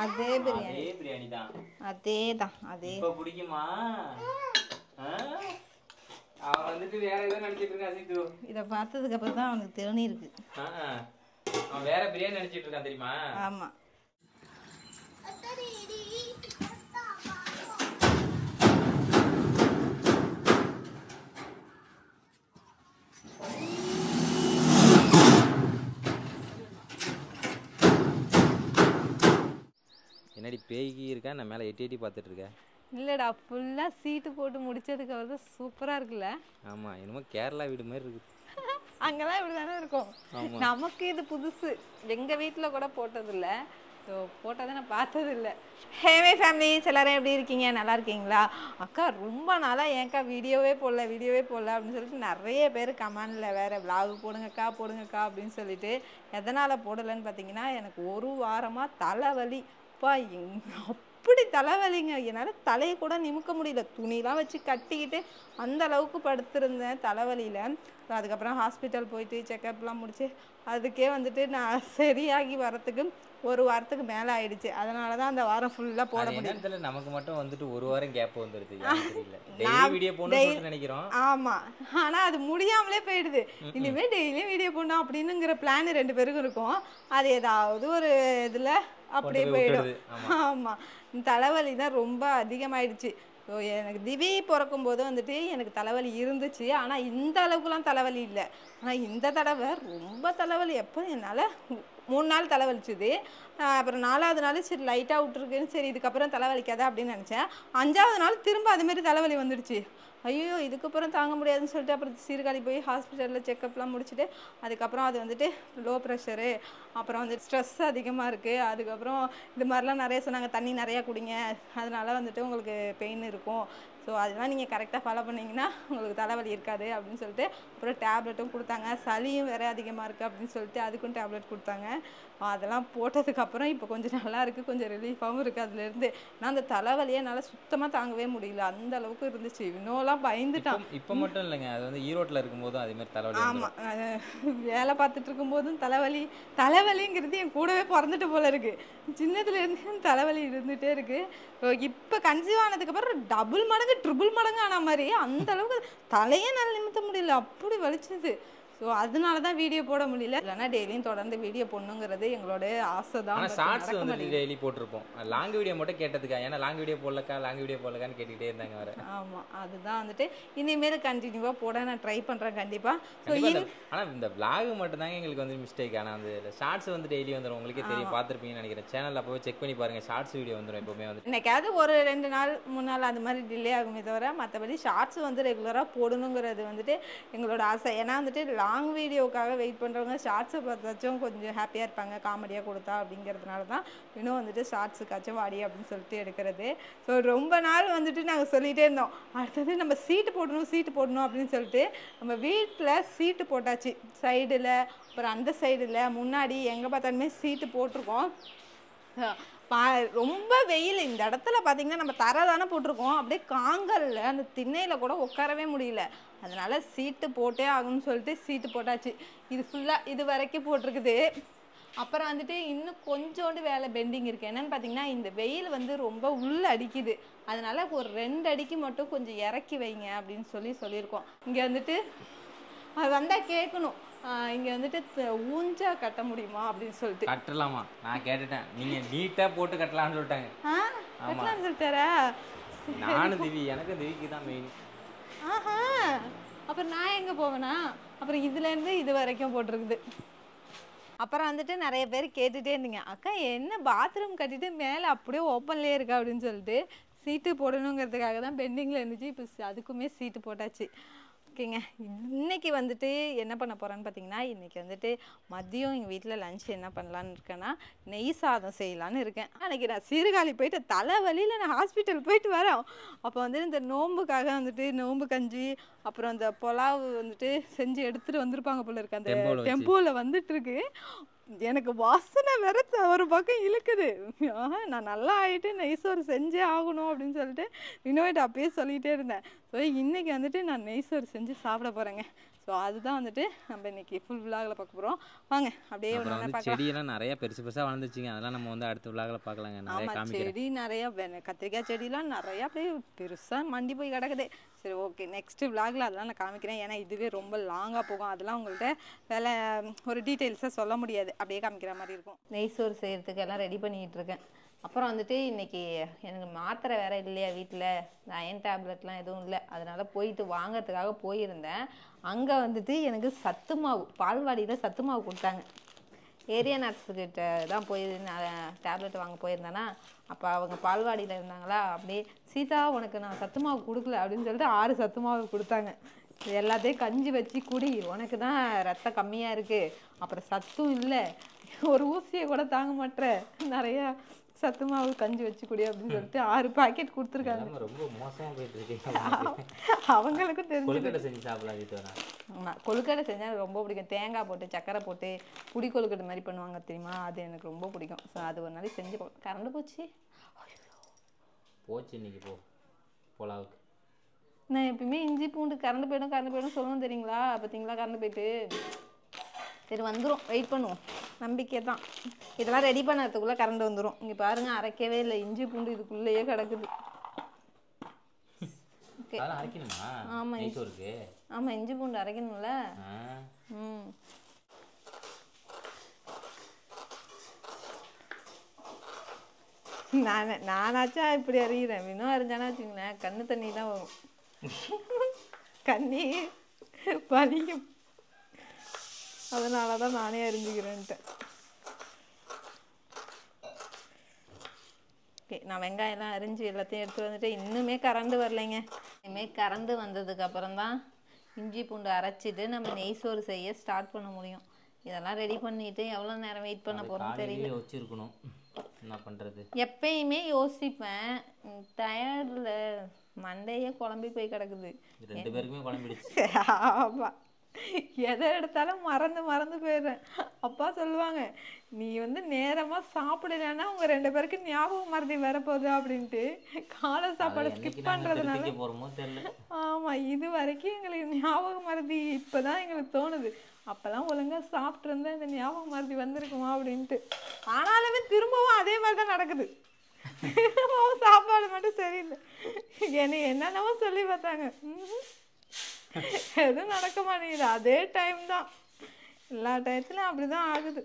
அதே பிரியாணி தான். அதேதான் அதே. இப்ப பிடிக்குமா? அவன் வந்துட்டு வேற ஏதோ நினைச்சிட்டு இருக்கான் சீத்து. இத பார்த்ததுக்கு அப்புறம் தான் அவனுக்கு தேனி இருக்கு. அவன் வேற பிரியாணி நினைச்சிட்டு இருக்கான் தெரியுமா? ஆமா. என்னடி பேய்கி இருக்கா? நான் மேலே எட்டி எட்டி பார்த்துட்டு இருக்கேன். இல்லடா, ஃபுல்லா சீட்டு போட்டு முடிச்சதுக்கு அப்புறம் சூப்பரா இருக்குல்ல? ஆமா, என்னமோ கேரளா வீடு மாதிரி இருக்கு. அங்கெல்லாம் இப்படி தானே இருக்கும். நமக்கு இது புதுசு, எங்க வீட்டில் கூட போட்டதில்ல. ஸோ போட்டதை நான் பார்த்ததில்லை. ஹேமே ஃபேமிலிஸ் எல்லாரும் எப்படி இருக்கீங்க? நல்லா இருக்கீங்களா? அக்கா ரொம்ப நாளாக ஏன்க்கா வீடியோவே போடல அப்படின்னு சொல்லிட்டு நிறைய பேர் கமெண்டில் வேறு விலாகு போடுங்கக்கா அப்படின்னு சொல்லிட்டு. எதனால் போடலைன்னு பார்த்தீங்கன்னா, எனக்கு ஒரு வாரமாக தலைவலி. அப்படி தலைவலிங்க, என்னால் தலையை கூட நிமிக்க முடியல. துணிலாம் வச்சு கட்டிக்கிட்டு அந்த அளவுக்கு படுத்திருந்தேன் தலைவலியில். அதுக்கப்புறம் ஹாஸ்பிட்டல் போயிட்டு செக்கப்லாம் முடிச்சு அதுக்கே வந்துட்டு நான் சரியாகி வரத்துக்கு ஒரு வாரத்துக்கு மேலே ஆயிடுச்சு. அதனால தான் அந்த வாரம் ஃபுல்லாக போட முடியல. நமக்கு மட்டும் வந்துட்டு ஒரு வாரம் கேப் வந்துடுது. நினைக்கிறோம். ஆமாம், ஆனால் அது முடியாமலே போயிடுது. இனிமேல் டெய்லியும் வீடியோ போடணும் அப்படின்னுங்கிற பிளான் 2 பேருக்கும் இருக்கும். அது ஏதாவது ஒரு இதில் அப்படியே போயிடும். ஆமாம், தலைவலி தான் ரொம்ப அதிகமாயிடுச்சு. ஸோ எனக்கு திவி பிறக்கும் போது வந்துட்டு எனக்கு தலைவலி இருந்துச்சு. ஆனால் இந்த அளவுக்குலாம் தலைவலி இல்லை. ஆனால் இந்த தடவை ரொம்ப தலைவலி. எப்போ என்னால் 3 நாள் தலைவலிச்சுது. அப்புறம் 4ஆவது நாள் சரி லைட்டாக விட்டுருக்குன்னு, சரி இதுக்கப்புறம் தலைவலிக்காதா அப்படின்னு நினச்சேன். 5ஆவது நாள் திரும்ப அதுமாரி தலைவலி வந்துடுச்சு. ஐயோ இதுக்கப்புறம் தாங்க முடியாதுன்னு சொல்லிட்டு அப்புறம் சீர்காழி போய் ஹாஸ்பிட்டலில் செக்கப்லாம் முடிச்சுட்டு அதுக்கப்புறம் அது வந்துட்டு லோ ப்ரெஷரு, அப்புறம் வந்து ஸ்ட்ரெஸ் அதிகமாக இருக்குது. அதுக்கப்புறம் இது மாதிரிலாம் நிறைய சொன்னாங்க, தண்ணி நிறையா குடிங்க, அதனால வந்துட்டு உங்களுக்கு பெயின் இருக்கும். ஸோ அதெல்லாம் நீங்கள் கரெக்டாக ஃபாலோ பண்ணிங்கன்னா உங்களுக்கு தலைவலி இருக்காது அப்படின்னு சொல்லிட்டு அப்புறம் டேப்லெட்டும் கொடுத்தாங்க. சளியும் வேறு அதிகமாக இருக்குது அப்படின்னு சொல்லிட்டு அதுக்கும் டேப்லெட் கொடுத்தாங்க. அதெல்லாம் போட்டதுக்கப்புறம் இப்போ கொஞ்சம் நல்லா இருக்குது, கொஞ்சம் ரிலீஃபாகவும் இருக்குது அதுலேருந்து. நான் அந்த தலைவலியை என்னால் சுத்தமாக தாங்கவே முடியல, அந்த அளவுக்கு இருந்துச்சு. இன்னும்லாம் பயந்துட்டான். இப்போ மட்டும் இல்லைங்க, அது வந்து ஈரோட்டில் இருக்கும்போதும் அதேமாதிரி தலைவலி. ஆமாம், வேலை பார்த்துட்டு இருக்கும்போதும் தலைவலிங்கிறது என் கூடவே பிறந்துட்டு போல இருக்குது. சின்னதுலேருந்து தலைவலி இருந்துகிட்டே இருக்குது. இப்போ கன்சீவ் ஆனதுக்கப்புறம் டபுள் மடங்கு ட்ரிபிள் மடங்கு ஆன மாதிரி அந்த அளவுக்கு தலையே நல்லா நிமித்த முடியல, அப்படி வலிச்சது. ஸோ அதனால தான் வீடியோ போட முடியல. இல்லைன்னா டெய்லியும் தொடர்ந்து வீடியோ போடணுங்கிறது எங்களோட ஆசை தான். ஷார்ட்ஸ் வந்து டெய்லி போட்டிருப்போம். லாங் வீடியோ மட்டும் கேட்டதுக்கா, ஏன்னா லாங் வீடியோ போடலக்கான்னு கேட்டுக்கிட்டே இருந்தாங்க வேறு. ஆமாம், அதுதான் வந்துட்டு இனிமேல் கண்டினியூவாக போட நான் ட்ரை பண்ணுறேன் கண்டிப்பாக. ஸோ ஆனால் இந்த விளாக் மட்டும்தாங்க எங்களுக்கு வந்து மிஸ்டேக். ஆனால் அந்த ஷார்ட்ஸ் வந்து டெய்லி வந்துடும். உங்களுக்கே தெரியும், பார்த்துருப்பீங்கன்னு நினைக்கிறேன். சேனலில் போய் செக் பண்ணி பாருங்கள், ஷார்ட்ஸ் வீடியோ வந்துடும் எப்போவுமே. வந்து இன்னைக்காவது ஒரு 2 நாள் 3 நாள் அது மாதிரி டிலே ஆகுமே தவிர மற்றபடி ஷார்ட்ஸ் வந்து ரெகுலராக போடணுங்கிறது வந்துட்டு எங்களோட ஆசை. ஏன்னா வந்துட்டு லாங் வீடியோக்காக வெயிட் பண்ணுறவங்க ஷார்ட்ஸை பார்த்தாச்சும் கொஞ்சம் ஹாப்பியாக இருப்பாங்க, காமெடியாக கொடுத்தா அப்படிங்கிறதுனால தான் இன்னும் வந்துட்டு ஷார்ட்ஸுக்காச்சும் வாடி அப்படின்னு சொல்லிட்டு எடுக்கிறது. ஸோ ரொம்ப நாள் வந்துட்டு நாங்கள் சொல்லிகிட்டே இருந்தோம், அடுத்தது நம்ம சீட்டு போடணும் அப்படின்னு சொல்லிட்டு. நம்ம வீட்டில் சீட்டு போட்டாச்சு, சைடில் அப்புறம் அந்த சைடில் முன்னாடி எங்கே பார்த்தாலுமே சீட்டு போட்டிருக்கோம். ரொம்ப வெயில் இந்த இடத்துல பார்த்தீங்கன்னா நம்ம தரை தானே போட்டிருக்கோம், அப்படியே காங்கல்ல அந்த திண்ணையில் கூட உட்காரவே முடியல. அதனால சீட்டு போட்டே ஆகும்னு சொல்லிட்டு சீட்டு போட்டாச்சு. இது ஃபுல்லாக இது வரைக்கும் போட்டிருக்குது. அப்புறம் வந்துட்டு இன்னும் கொஞ்சோண்டு வேலை பெண்டிங் இருக்குது. என்னென்னு பார்த்தீங்கன்னா இந்த வெயில் வந்து ரொம்ப உள்ள அடிக்குது, அதனால ஒரு 2 அடிக்கு மட்டும் கொஞ்சம் இறக்கி வைங்க அப்படின்னு சொல்லியிருக்கோம். இங்கே வந்துட்டு அது வந்தால் கேட்கணும், இங்கே வந்துட்டு ஊஞ்சா கட்ட முடியுமா அப்படின்னு சொல்லிட்டு. கட்டலாமா? நான் கேட்டுட்டேன், நீங்கள் நீட்டாக போட்டு கட்டலாம்னு சொல்லிட்டாங்க. கட்டலாம்னு சொல்லிட்டாரா? நானும் திவி, எனக்கு திவிக்கு தான் மெயின். ஆஹா, அப்புறம் நான் எங்கே போவேனா? அப்புறம் இதுலேருந்து இது வரைக்கும் போட்டிருக்குது. அப்புறம் வந்துட்டு நிறைய பேர் கேட்டுகிட்டே இருந்தீங்க, அக்கா என்ன பாத்ரூம் கட்டிட்டு மேலே அப்படியே ஓப்பன்லேயே இருக்கா அப்படின்னு சொல்லிட்டு. சீட்டு போடணுங்கிறதுக்காக தான் பெண்டிங்கில் இருந்துச்சு, இப்போ அதுக்குமே சீட்டு போட்டாச்சு. ஓகேங்க, இன்றைக்கி வந்துட்டு என்ன பண்ண போகிறேன்னு பார்த்தீங்கன்னா, இன்றைக்கி வந்துட்டு மதியம் எங்கள் வீட்டில் லஞ்ச் என்ன பண்ணலான்னு இருக்கேன்னா நெய் சாதம் செய்யலான்னு இருக்கேன். அன்றைக்கி நான் சீர்காழி போயிட்டு தலைவலியில் நான் ஹாஸ்பிட்டல் போயிட்டு வரேன். அப்போ வந்து இந்த நோம்புக்காக வந்துட்டு நோம்பு கஞ்சி அப்புறம் இந்த புலாவு வந்துட்டு செஞ்சு எடுத்துகிட்டு வந்திருப்பாங்க போல இருக்கு, அந்த டெம்போவில் வந்துட்டுருக்கு. எனக்கு வாசனை வேற ஒரு பக்கம் இழுக்குது. நான் நல்லா ஆகிட்டு நெய்சோறு செஞ்சே ஆகணும் அப்படின்னு சொல்லிட்டு இன்னொரு அப்பயே சொல்லிகிட்டே இருந்தேன். ஸோ இன்றைக்கி வந்துட்டு நான் நெய்சோறு செஞ்சு சாப்பிட போகிறேங்க. ஸோ ஸோ அதுதான் வந்துட்டு நம்ம இன்னைக்கு ஃபுல் விலாகில் பார்க்க போகிறோம். வாங்க அப்படியே அப்புறம் ஒன்று வந்து பார்க்கலாம். செடியெல்லாம் நிறைய பெருசு பெருசாக வளர்ந்துச்சுங்க. அதெல்லாம் நம்ம வந்து அடுத்த விழாவில் பார்க்கலாங்க. நிறைய ஆமாம், காமிக்கிறேன். செடி நிறையா கத்திரிக்காய் செடிலாம் நிறையா அப்படியே பெருசாக மண்டி போய் கிடக்குது. சரி, ஓகே, நெக்ஸ்ட் விலாகில் அதெல்லாம் நான் காமிக்கிறேன். ஏன்னா இதுவே ரொம்ப லாங்காக போகும். அதெல்லாம் உங்கள்கிட்ட வேலை ஒரு டீட்டெயில்ஸாக சொல்ல முடியாது, அப்படியே காமிக்கிற மாதிரி இருக்கும். நெய் சோறு செய்கிறதுக்கு எல்லாம் ரெடி பண்ணிக்கிட்டு இருக்கேன். அப்புறம் வந்துட்டு இன்றைக்கி எனக்கு மாத்திரை வேறு இல்லையா வீட்டில், அயன் டேப்லெட்லாம் எதுவும் இல்லை. அதனால் போயிட்டு வாங்கிறதுக்காக போயிருந்தேன். அங்கே வந்துட்டு எனக்கு சத்து மாவு, பால்வாடியில் சத்து மாவு கொடுத்தாங்க. ஏரியா நர்ஸுக்கிட்ட தான் போய் டேப்லெட் வாங்க போயிருந்தேன்னா, அப்போ அவங்க பால்வாடியில் இருந்தாங்களா, அப்படியே சீதா உனக்கு நான் சத்து மாவு கொடுக்கல அப்படின்னு சொல்லிட்டு 6 சத்து மாவு கொடுத்தாங்க. இது எல்லாத்தையும் கஞ்சி வச்சு குடி, உனக்கு தான் ரத்தம் கம்மியாக இருக்குது, அப்புறம் சத்தும் இல்லை, ஒரு ஊசியை கூட தாங்க மாட்டேற, நிறையா சத்து மாவு கஞ்சி வச்சு குடி அப்படின்னு சொல்லிட்டு 6 பாக்கெட் கொடுத்துருக்காங்க. ரொம்ப மோசமாக போயிட்டு இருக்கீங்க. அவங்களுக்கும் தெரிஞ்சு கொழுக்கட்டை செஞ்சு சாப்பிடலாம் வீட்டு வேணா. ஆமாம், கொழுக்கட்டை செஞ்சால் ரொம்ப பிடிக்கும். தேங்காய் போட்டு சக்கரை போட்டு புடி கொழுக்கட்டை மாதிரி பண்ணுவாங்க தெரியுமா, அது எனக்கு ரொம்ப பிடிக்கும். ஸோ அது ஒரு நாளைக்கு செஞ்சு கறந்து போச்சு. போச்சு இன்னைக்கு போலாவுக்கு. நான் எப்பயுமே இஞ்சி பூண்டு கறந்து போயிடும் சொல்லணும் தெரியுங்களா. பார்த்தீங்களா, கறந்து போயிட்டு. சரி, வந்துடும், வெயிட் பண்ணுவோம், நம்பிக்கை தான். இதெல்லாம் ரெடி பண்ணறதுக்குள்ளே கரண்ட் வந்துடும். இங்கே பாருங்கள், அரைக்கவே இல்லை, இஞ்சி பூண்டு இதுக்குள்ளேயே கிடக்குது. ஆமாம், இஞ்சி பூண்டு அரைக்கணும்ல. நானாச்சா இப்படி அறிகிறேன். இன்னும் அறிஞ்சானா வச்சுங்களேன், கண்ணு தண்ணி தான் வரும். கண்ணி பலியும். அதனால தான் நானே அறிஞ்சிக்கிறேன்ட்டு. ஓகே, நான் வெங்காயம்லாம் அரிஞ்சு எல்லாத்தையும் எடுத்து வந்துட்டு இன்னுமே கரண்டு வரலைங்க. இனிமேல் கரண்டு வந்ததுக்கு அப்புறம் தான் இஞ்சி பூண்டு அரைச்சிட்டு நம்ம நெய் சோறு செய்ய ஸ்டார்ட் பண்ண முடியும். இதெல்லாம் ரெடி பண்ணிட்டு எவ்வளோ நேரம் வெயிட் பண்ண போகிறோம் தெரியல. வச்சிருக்கணும், என்ன பண்ணுறது. எப்பயுமே யோசிப்பேன், டயர்டில் மண்டையே குழம்பி போய் கிடக்குது. 2 பேருக்குமே குழம்பிடுச்சு. ஆமாம், எதை எடுத்தாலும் மறந்து போயிடுறேன். அப்பா சொல்லுவாங்க, நீ வந்து நேரமாக சாப்பிடலன்னா உங்கள் 2 பேருக்கு ஞாபகம் மறதி வரப்போகுது அப்படின்ட்டு. காலை சாப்பாடு ஸ்கிப் பண்ணுறதுனால. ஆமாம், இது வரைக்கும் எங்களுக்கு ஞாபகம் மறதி இப்போ தான் எங்களுக்கு தோணுது. அப்போல்லாம் ஒழுங்காக சாப்பிட்ருந்தா இந்த ஞாபகம் மறதி வந்திருக்குமா அப்படின்ட்டு. ஆனாலுமே திரும்பவும் அதே மாதிரி தான் நடக்குது. சாப்பாடு மட்டும் சரியில்லை. என்னென்னவோ சொல்லி பார்த்தாங்க, எதுவும் நடக்க மாட்டேங்குது. அதே டைம் தான், எல்லா டயத்துலையும் அப்படிதான் ஆகுது.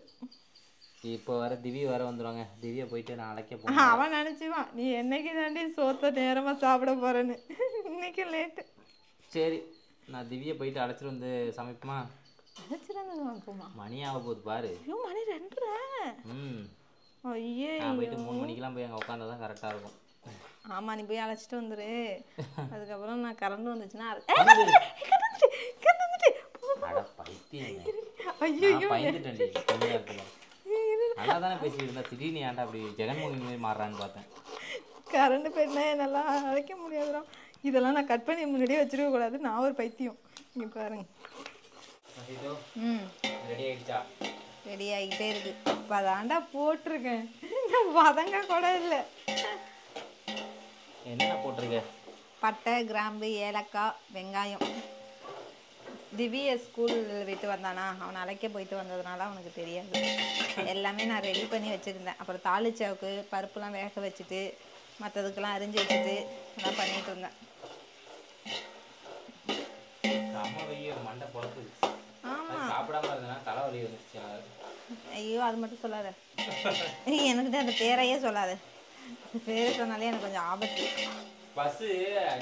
இப்போ வர திவ்யா வர வந்துடுவாங்க. திவ்யா போயிட்டு நான் அழைக்க போகிறேன். அவன் நினச்சிவான் நீ என்னைக்கு தாண்டி சோத்த நேரமாக சாப்பிட போகிறேன்னு. இன்னைக்கு லேட்டு. சரி, நான் திவ்யா போயிட்டு அழைச்சிட்டு வந்து சமைப்புமா. அழைச்சிட்டு வந்து வாங்குமா, மணி ஆக போகுது பாரு. ஐயோ, மணி 2:30. ஐயே, நான் போயிட்டு 3 மணிக்கெல்லாம் போய் அங்கே உட்காந்தா தான் கரெக்டாக இருக்கும். ஆமாம், நீ போய் அழைச்சிட்டு வந்துரு. அதுக்கப்புறம் நான் கரண்ட் வந்துச்சுன்னா நல்லா தானே பேசிட்டு இருந்தா, திடீர்னு ஏன்டா அப்படி ஜெகன்மோகன் மாதிரி மாறுறான்னு பார்த்தேன். கரண்ட் போயிட்டுனா என்னால் அழைக்க முடியாதுடா. இதெல்லாம் நான் கட் பண்ணி முன்னாடியே வச்சிருக்க கூடாது, நான் ஒரு பைத்தியம். இங்கே பாருங்க. ரெடி ஆகிடுச்சா? ரெடி ஆகிட்டே இருக்கு. இப்போ அதாண்டா போட்டிருக்கேன், வதங்க கூட இல்லை. என்ன போட்டிருக்க? பட்டை, கிராம்பு, ஏலக்காய், வெங்காயம். திவ்ய ஸ்கூல் விட்டு வந்தானா, அவனை அழைக்க போயிட்டு வந்ததுனால அவனுக்கு தெரியாது. எல்லாமே நான் ரெடி பண்ணி வச்சுருந்தேன். அப்புறம் தாளிச்சாவுக்கு பருப்புலாம் வேக வச்சுட்டு மற்றதுக்கெல்லாம் அரிஞ்சு வச்சுட்டு எல்லாம் பண்ணிட்டு இருந்தேன். ஆமாம், சாப்பிடாம இருந்தா தலைவலி வந்துச்சு. ஐயோ, அது மட்டும் சொல்லாத. எனக்கிட்ட அந்த பேரையே சொல்லாத. பேர் சொன்னாலே எனக்கு கொஞ்சம் ஆபத்து. பஸ்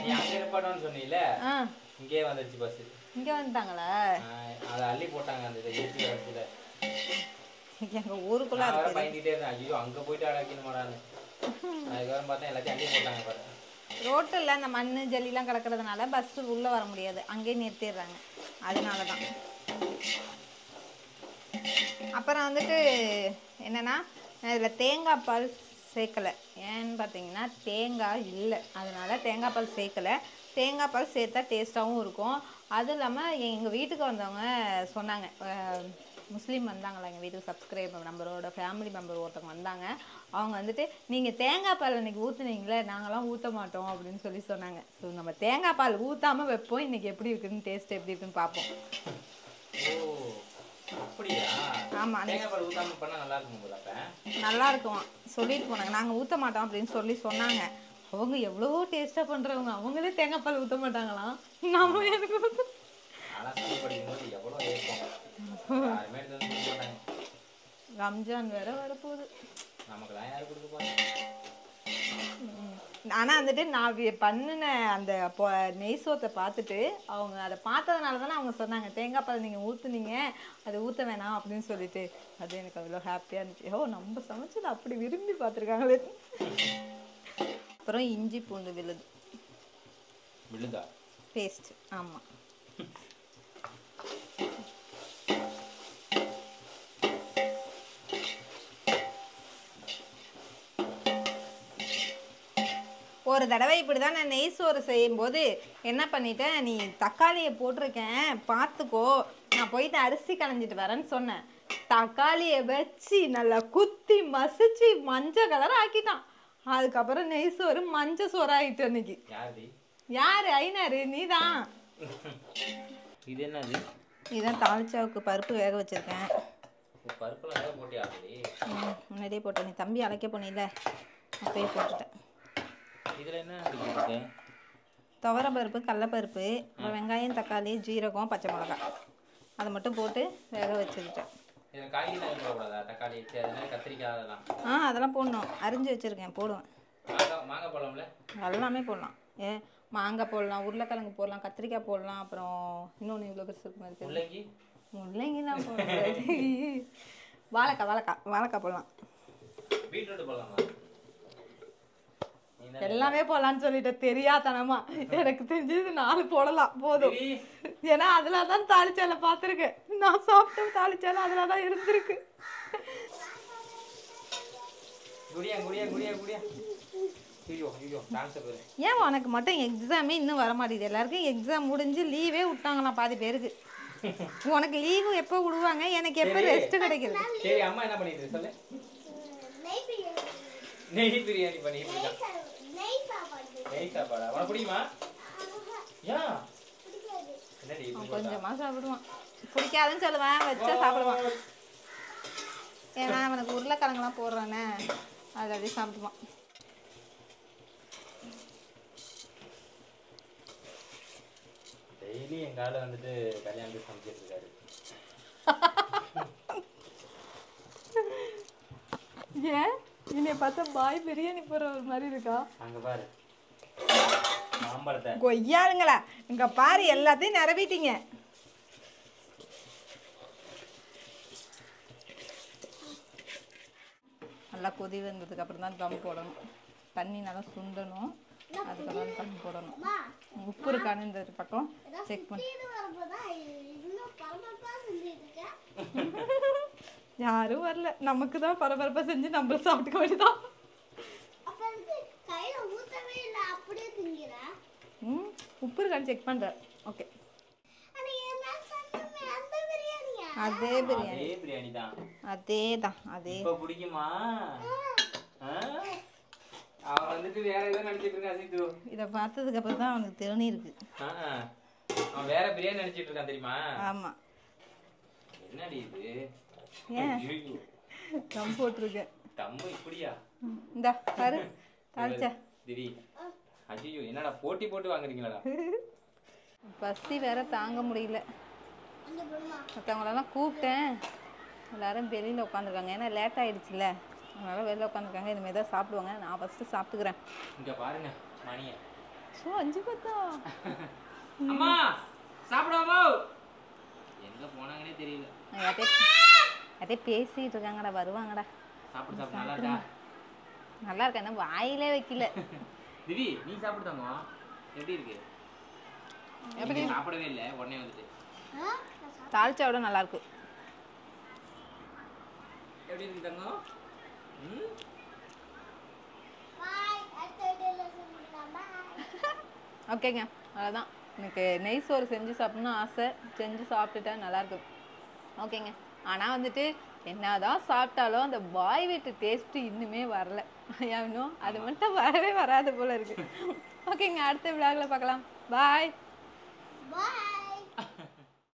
நீ அங்கே இருப்பாட்டோன்னு சொன்னீல, இங்கே வந்துருச்சு பஸ். இங்கே வந்துட்டாங்களா? அதை அள்ளி போட்டாங்க அந்த ஏசி இடத்துல. எங்கள் ஊருக்குள்ளே இருக்கு. பயந்துகிட்டே இருந்தேன், ஐயோ அங்கே போயிட்டு அழைக்கணுமாடான்னு. அதுக்கப்புறம் பார்த்தா எல்லாத்தையும் அள்ளி போட்டாங்க பாரு. ரோட்டில் அந்த மண் ஜல்லிலாம் கிடக்கிறதுனால பஸ்ஸு உள்ளே வர முடியாது, அங்கேயே நிறுத்திடுறாங்க. அதனால தான். அப்புறம் வந்துட்டு என்னென்னா, இதில் தேங்காய் பால் சேர்க்கலை. ஏன்னு பார்த்தீங்கன்னா தேங்காய் இல்லை, அதனால் தேங்காய் பால் சேர்க்கலை. தேங்காய் பால் சேர்த்தா டேஸ்ட்டாகவும் இருக்கும். அதுவும் இல்லாமல் எங்கள் வீட்டுக்கு வந்தவங்க சொன்னாங்க, முஸ்லீம் வந்தாங்களா எங்கள் வீட்டுக்கு சப்ஸ்கிரைபர் நம்பரோட ஃபேமிலி மெம்பர் ஒருத்தவங்க வந்தாங்க. அவங்க வந்துட்டு நீங்கள் தேங்காய் பால் அன்றைக்கி ஊற்றுனீங்களே, நாங்களாம் ஊற்ற மாட்டோம் அப்படின்னு சொல்லி சொன்னாங்க. ஸோ நம்ம தேங்காய் பால் ஊற்றாமல் வைப்போம். இன்றைக்கி எப்படி இருக்குன்னு டேஸ்ட் எப்படி இருக்குன்னு பார்ப்போம். ஆமாம், தேங்காய் பால் ஊற்றாமல் பண்ணால் நல்லா இருக்கும் போல. அப்போ நல்லா இருக்கும் சொல்லிட்டு போனாங்க. நாங்கள் ஊற்ற மாட்டோம் அப்படின்னு சொல்லி சொன்னாங்க. அவங்க எவ்வளவோ டேஸ்ட்டாக பண்ணுறவங்க, அவங்களே தேங்காய் பால் ஊற்ற மாட்டாங்களாம். நம்ம எனக்கு ரம்ஜான் வேற வரப்போகுது. ஆனால் வந்துட்டு நான் பண்ணின அந்த நெய் சோத்தை பார்த்துட்டு அவங்க அதை பார்த்ததுனால தானே அவங்க சொன்னாங்க தேங்காய் பால் நீங்கள் ஊற்றுனீங்க, அது ஊற்ற வேணாம் அப்படின்னு சொல்லிட்டு. அது எனக்கு அவ்வளோ ஹாப்பியாக இருந்துச்சு. ஓ, நம்ம சமைச்சது அப்படி விரும்பி பார்த்துருக்காங்களே. அப்புறம் இஞ்சி பூண்டு விழுதா பேஸ்ட். ஆமாம், ஒரு தடவை இப்படி தான் நான் நெய் சோறு செய்யும்போது என்ன பண்ணிட்டேன், நீ தக்காளியை போட்டிருக்கேன் பார்த்துக்கோ, நான் போயிட்டு அரிசி களைஞ்சிட்டு வரேன்னு சொன்னேன். தக்காளியை வச்சு நல்லா குத்தி மசிச்சு மஞ்சள் கலர் ஆக்கிட்டான். அதுக்கப்புறம் நெய் சோறு மஞ்சள் சோறு ஆகிட்டு. அன்னைக்கு யாரு? ஐநாரு, நீ தான். இது என்னது? இதுதான் தாளிச்சாவுக்கு பருப்பு வேக வச்சிருக்கேன். முன்னாடியே போட்டேன். நீ தம்பி அழைக்க போனில்ல, அப்பயே போட்டுட்டேன். துவரம் பருப்பு, கடலைப்பருப்பு, வெங்காயம், தக்காளி, ஜீரகம், பச்சை மிளகாய் அதை மட்டும் போட்டு வேக வச்சுக்கிட்டேன். அதெல்லாம் போடணும். அரிஞ்சு வச்சுருக்கேன், போடுவேன். எல்லாமே போடலாம். மாங்காய் போடலாம், உருளைக்கிழங்கு போடலாம், கத்திரிக்காய் போடலாம். அப்புறம் இன்னொன்று இவ்வளோ பெருசு இருக்கு மாதிரி முள்ளங்கிலாம் போடலாம். வாழைக்காய் போடலாம். எல்லாமே போடலான்னு சொல்லிட்டு தெரியாதனமா. எனக்கு தெரிஞ்சது 4 போடலாம் போதும். ஏன்னா அதுல தான் தாளிச்சால பார்த்துருக்கேன். நான் சாப்பிட்ட தாளிச்சால அதுல தான் இருந்திருக்கு. ஏன் உனக்கு மட்டும் எக்ஸாமே இன்னும் வர மாட்டேங்குது? எல்லாருக்கும் எக்ஸாம் முடிஞ்சு லீவே விட்டாங்களாம் பாதி பேருக்கு. உனக்கு லீவு எப்போ விடுவாங்க? எனக்கு எப்போ ரெஸ்ட் கிடைக்கிறது? சரி, அம்மா என்ன பண்ணிட்டு சொல்லு. நெய் பிரியாணி பண்ணிட்டு இருக்கா. நெய் சாப்பாடா? உனக்கு பிடிக்குமா? ஏன்? என்னடி கொஞ்சமா சாப்பிடுவான். பிடிக்காதுன்னு சொல்லுவேன், வச்சா சாப்பிடுவான். ஏன்னா அவனுக்கு உருளைக்கிழங்குலாம் போடுறானே, அதை அப்படியே சாப்பிடுவான். டெய்லி எங்க ஆளு வந்துட்டு கல்யாணத்துக்கு சமைச்சிட்டு இருக்காரு. ஏன் என்னை பார்த்தா பாய் பிரியாணி போற ஒரு மாதிரி இருக்கா? அங்க பாரு மாம்பழத்தை. கொய்யாளுங்களா, இங்க பாரு எல்லாத்தையும் நிரவிட்டீங்க. நல்லா கொதி வந்ததுக்கு அப்புறம் தான் தம் போடணும். தண்ணி நல்லா சுண்டணும், அதுக்கப்புறம் தம் போடணும். உப்பு இருக்கான்னு இந்த பக்கம் செக் பண்ணி. யாரும் வரல, நமக்கு தான் பரபரப்பா செஞ்சு நம்ம சாப்பிட்டுக்க வேண்டியதான். உப்பு இருக்கான்னு செக் பண்றேன். ஓகே, அதே பிரியாணி தான். அதேதான். அதே பிடிக்குமா? அவன் வந்துட்டு வேற ஏதோ நினைச்சிட்டு இருக்கான் சீத்து. இத பார்த்ததுக்கு அப்புறம் தான் அவனுக்கு தேனி இருக்கு. அவன் வேற பிரியாணி நினைச்சிட்டு இருக்கான் தெரியுமா? ஆமா. என்னடி இது? ஏன் தம் போட்டுருக்கேன். தம்பு இப்படியா? இந்த பாரு தாளிச்சா. திவி, ஐயோ என்னடா போட்டி போட்டு வாங்குறீங்களாடா? பசி வேற தாங்க முடியல. மற்றவங்களெல்லாம் கூப்பிட்டேன், எல்லாரும் வெளியில் உட்காந்துருக்காங்க. ஏன்னா லேட் ஆகிடுச்சுல, அதனால வெளியில் உட்காந்துருக்காங்க. இனிமேல் தான் சாப்பிடுவாங்க. நான் ஃபஸ்ட்டு சாப்பிட்டுக்கிறேன். இங்கே பாருங்க மணியை. ஸோ 5:10. அம்மா சாப்பிடாமோ எங்கே போனாங்கன்னே தெரியல. அதே பேசிகிட்டு இருக்காங்கடா, வருவாங்கடா. சாப்பிடு சாப்பிடு. நல்லா இருக்கா? நல்லா இருக்கா? என்ன வாயிலே வைக்கல. திவி நீ சாப்பிடுதாங்க. எப்படி இருக்கு? எப்படி சாப்பிடவே இல்லை உடனே வந்துட்டு. தாளிச்சாவோட நல்லா இருக்கு. எப்படி இருக்கு தங்கம்? ஓகேங்க, அவ்வளோதான். எனக்கு நெய் சோறு செஞ்சு சாப்பிடணும்னு ஆசை. செஞ்சு சாப்பிட்டுட்டேன், நல்லாயிருக்கு. ஓகேங்க. ஆனால் வந்துட்டு என்னதான் சாப்பிட்டாலும் அந்த பாய் வீட்டு டேஸ்ட் இன்னுமே வரல இன்னும் அது மட்டும் வரவே வராது போல இருக்கு. ஓகேங்க, அடுத்த விழாவில் பார்க்கலாம். பாய்.